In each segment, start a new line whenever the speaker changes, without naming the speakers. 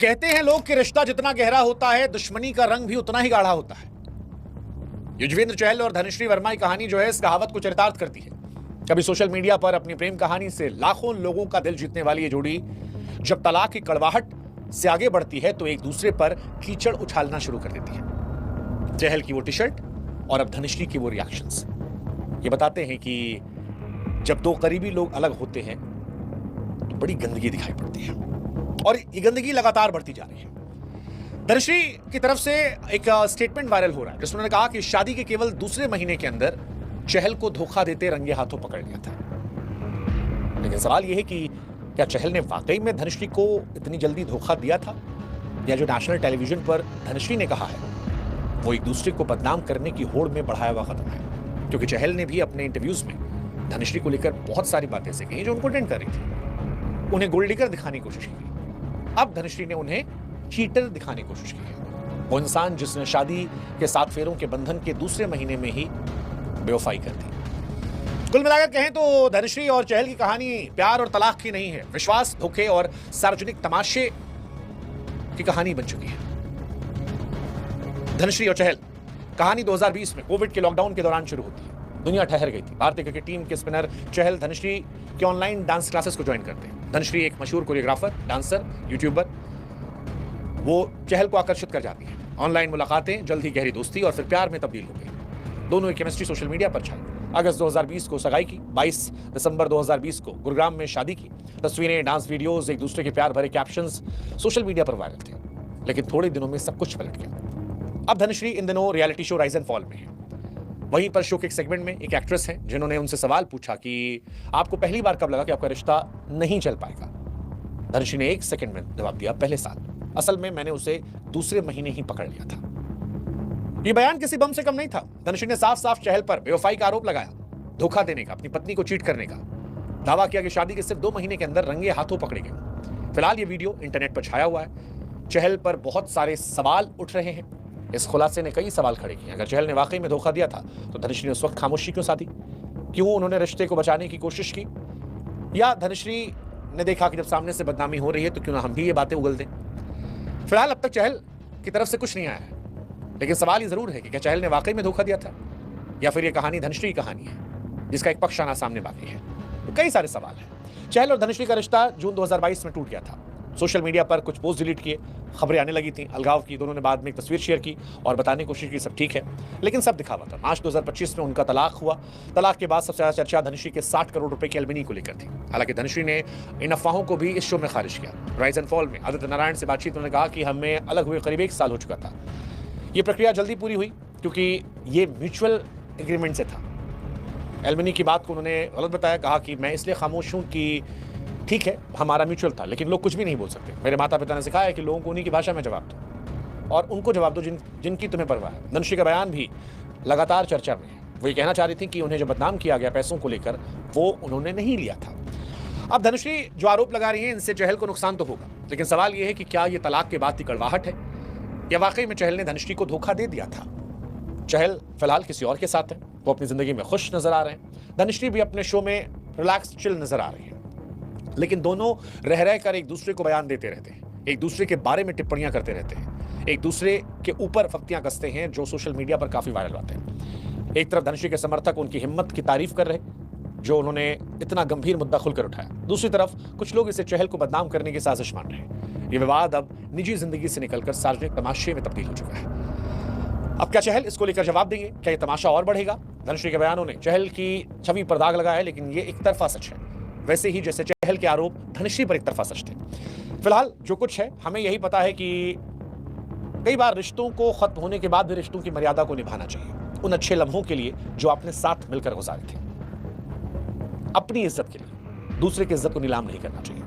कहते हैं लोग कि रिश्ता जितना गहरा होता है दुश्मनी का रंग भी उतना ही गाढ़ा होता है। युजवेंद्र चहल और धनश्री वर्मा की कहानी जो है इस कहावत को चरितार्थ करती है। कभी सोशल मीडिया पर अपनी प्रेम कहानी से लाखों लोगों का दिल जीतने वाली ये जोड़ी जब तलाक की कड़वाहट से आगे बढ़ती है तो एक दूसरे पर कीचड़ उछालना शुरू कर देती है। चहल की वो टी शर्ट और अब धनश्री की वो रिएक्शंस ये बताते हैं कि जब दो करीबी लोग अलग होते हैं तो बड़ी गंदगी दिखाई पड़ती है और ये गंदगी लगातार बढ़ती जा रही है। धनश्री की तरफ से एक स्टेटमेंट वायरल हो रहा है जिसमें उन्होंने कहा कि शादी के केवल दूसरे महीने के अंदर चहल को धोखा देते रंगे हाथों पकड़ लिया था। लेकिन सवाल यह है कि क्या चहल ने वाकई में धनश्री को इतनी जल्दी धोखा दिया था या जो नेशनल टेलीविजन पर धनश्री ने कहा है वो एक दूसरे को बदनाम करने की होड़ में बढ़ाया हुआ कदम है? क्योंकि चहल ने भी अपने इंटरव्यूज में धनश्री को लेकर बहुत सारी बातें से कही जो उनको टेंट कर रही थी। उन्हें गोल्ड डिगर दिखाने की कोशिश की। अब धनश्री ने उन्हें चीटर दिखाने की कोशिश की है। वो इंसान जिसने शादी के 7 फेरों के बंधन के दूसरे महीने में ही बेवफाई कर दी। कुल मिलाकर कहें तो धनश्री और चहल की कहानी प्यार और तलाक की नहीं है, विश्वास, धोखे और सार्वजनिक तमाशे की कहानी बन चुकी है। धनश्री और चहल कहानी 2020 में कोविड के लॉकडाउन के दौरान शुरू होती है। दुनिया ठहर गई थी। भारतीय क्रिकेट टीम के स्पिनर चहल धनश्री के ऑनलाइन डांस क्लासेस को ज्वाइन करते हैं। धनश्री एक मशहूर कोरियोग्राफर, डांसर, यूट्यूबर। वो चहल को आकर्षित कर जाती है। ऑनलाइन मुलाकातें, जल्द ही गहरी दोस्ती और फिर प्यार में तब्दील हो गई। दोनों की केमिस्ट्री सोशल मीडिया पर छाई। अगस्त 2020 को सगाई की, 22 दिसंबर 2020 को गुरुग्राम में शादी की। तस्वीरें, डांस वीडियोस, एक दूसरे के प्यार भरे कैप्शंस सोशल मीडिया पर वायरल थे। लेकिन थोड़े दिनों में सब कुछ पलट गया। अब धनश्री इन दिनों reality show rise and fall में है। वहीं पर शो के एक सेगमेंट में एक एक्ट्रेस है जिन्होंने उनसे सवाल पूछा कि आपको पहली बार कब लगा कि आपका रिश्ता नहीं चल पाएगा। धनश्री ने 1 सेकंड में जवाब दिया, पहले साल। असल में मैंने उसे दूसरे महीने ही पकड़ लिया था। ये बयान किसी बम से कम नहीं था। धनश्री ने साफ साफ चहल पर बेवफाई का आरोप लगाया, धोखा देने का, अपनी पत्नी को चीट करने का। दावा किया कि शादी के सिर्फ 2 महीने के अंदर रंगे हाथों पकड़े गए। फिलहाल ये वीडियो इंटरनेट पर छाया हुआ है। चहल पर बहुत सारे सवाल उठ रहे हैं। इस खुलासे ने कई सवाल खड़े किए। अगर चहल ने वाकई में धोखा दिया था तो धनश्री ने उस वक्त खामोशी क्यों साधी? क्यों उन्होंने रिश्ते को बचाने की कोशिश की? या धनश्री ने देखा कि जब सामने से बदनामी हो रही है तो क्यों ना हम भी ये बातें उगल दें? फिलहाल अब तक चहल की तरफ से कुछ नहीं आया है। लेकिन सवाल ये जरूर है कि क्या चहल ने वाकई में धोखा दिया था या फिर ये कहानी धनश्री की कहानी है जिसका एक पक्ष आना सामने बाकी है। तो कई सारे सवाल हैं। चहल और धनश्री का रिश्ता जून 2022 में टूट गया था। सोशल मीडिया पर कुछ पोस्ट डिलीट किए, खबरें आने लगी थी अलगाव की। दोनों ने बाद में एक तस्वीर शेयर की और बताने की कोशिश की सब ठीक है, लेकिन सब दिखावा था। मार्च 2025 में उनका तलाक हुआ। तलाक के बाद सबसे ज्यादा चर्चा धनश्री के 60 करोड़ रुपए की एल्बनी को लेकर थी। हालांकि धनश्री ने इन अफवाहों को भी इस शो में खारिज किया। राइज एंड फॉल में आदित्य नारायण से बातचीत उन्होंने कहा कि हमें अलग हुए करीब 1 साल हो चुका था। ये प्रक्रिया जल्दी पूरी हुई क्योंकि ये म्यूचुअल एग्रीमेंट से था। एल्बनी की बात को उन्होंने गलत बताया, कहा कि मैं इसलिए खामोश हूँ कि ठीक है हमारा म्यूचुअल था लेकिन लोग कुछ भी नहीं बोल सकते। मेरे माता पिता ने सिखाया कि लोगों को उन्हीं की भाषा में जवाब दो और उनको जवाब दो जिनकी तुम्हें परवाह है। धनश्री का बयान भी लगातार चर्चा में है। वो ये कहना चाह रही थी कि उन्हें जो बदनाम किया गया पैसों को लेकर वो उन्होंने नहीं लिया था। अब धनश्री जो आरोप लगा रही है इनसे चहल को नुकसान तो होगा, लेकिन सवाल यह है कि क्या ये तलाक के बाद की कड़वाहट है या वाकई में चहल ने धनश्री को धोखा दे दिया था? चहल फिलहाल किसी और के साथ है, वो अपनी जिंदगी में खुश नजर आ रहे हैं। धनश्री भी अपने शो में रिलैक्स चिल नजर आ रही है। लेकिन दोनों रह रहकर एक दूसरे को बयान देते रहते हैं, एक दूसरे के बारे में टिप्पणियां करते रहते हैं, एक दूसरे के ऊपर फप्तियां कसते हैं जो सोशल मीडिया पर काफी वायरल होते हैं। एक तरफ धनश्री के समर्थक उनकी हिम्मत की तारीफ कर रहे जो उन्होंने इतना गंभीर मुद्दा खुलकर उठाया, दूसरी तरफ कुछ लोग इसे चहल को बदनाम करने की साजिश मान रहे हैं। ये विवाद अब निजी जिंदगी से निकलकर सार्वजनिक तमाशे में तब्दील हो चुका है। अब क्या चहल इसको लेकर जवाब देंगे? क्या ये तमाशा और बढ़ेगा? धनश्री के बयानों ने चहल की छवि पर दाग लगाया है, लेकिन ये एक तरफा सच है, वैसे ही जैसे चहल के आरोप धनश्री पर एक तरफा सच थे। फिलहाल जो कुछ है हमें यही पता है कि कई बार रिश्तों को खत्म होने के बाद भी रिश्तों की मर्यादा को निभाना चाहिए, उन अच्छे लम्हों के लिए जो आपने साथ मिलकर गुजारे थे। अपनी इज्जत के लिए दूसरे की इज्जत को नीलाम नहीं करना चाहिए।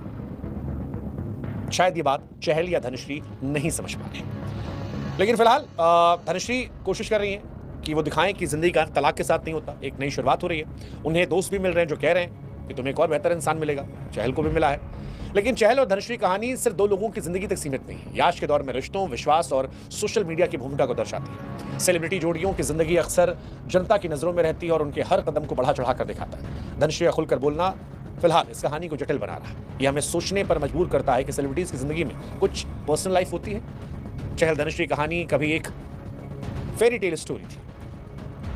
शायद ये बात चहल या धनश्री नहीं समझ पा रहे, लेकिन फिलहाल धनश्री कोशिश कर रही है कि वो दिखाएं कि जिंदगी का तलाक के साथ नहीं होता, एक नई शुरुआत हो रही है। उन्हें दोस्त भी मिल रहे हैं जो कह रहे हैं कि तुम्हें एक और बेहतर इंसान मिलेगा। चहल को भी मिला है। लेकिन चहल और धनश्री कहानी सिर्फ 2 लोगों की जिंदगी तक सीमित नहीं है। आज के दौर में रिश्तों, विश्वास और सोशल मीडिया की भूमिका को दर्शाती है। सेलिब्रिटी जोड़ियों की जिंदगी अक्सर जनता की नजरों में रहती है और उनके हर कदम को बढ़ा चढ़ा कर दिखाता है। धनश्री का खुलकर बोलना फिलहाल इस कहानी को जटिल बना रहा है। यह हमें सोचने पर मजबूर करता है कि सेलिब्रिटीज की जिंदगी में कुछ पर्सनल लाइफ होती है। चहल धनुश्री कहानी कभी एक फेरी टेल स्टोरी थी,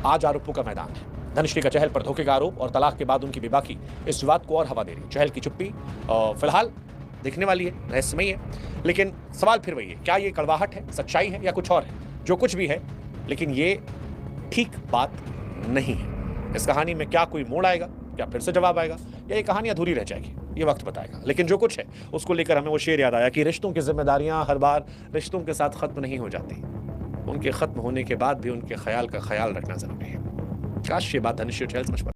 आज आरोपों का मैदान है। धनुश्री का चहल पर धोखे का आरोप और तलाक के बाद उनकी बेबाकी इस विवाद को और हवा दे रही। चहल की चुप्पी फिलहाल दिखने वाली है, रहस्यमयी है, लेकिन सवाल फिर वही है, क्या ये कड़वाहट है, सच्चाई है या कुछ और है? जो कुछ भी है, लेकिन ये ठीक बात नहीं है। इस कहानी में क्या कोई मोड़ आएगा, क्या फिर से जवाब आएगा, या ये कहानी अधूरी रह जाएगी, ये वक्त बताएगा। लेकिन जो कुछ है उसको लेकर हमें वो शेर याद आया कि रिश्तों की जिम्मेदारियां हर बार रिश्तों के साथ खत्म नहीं हो जाती, उनके खत्म होने के बाद भी उनके ख्याल का ख्याल रखना जरूरी है। काश ये बात धनुश्री और चहल समझ पाते।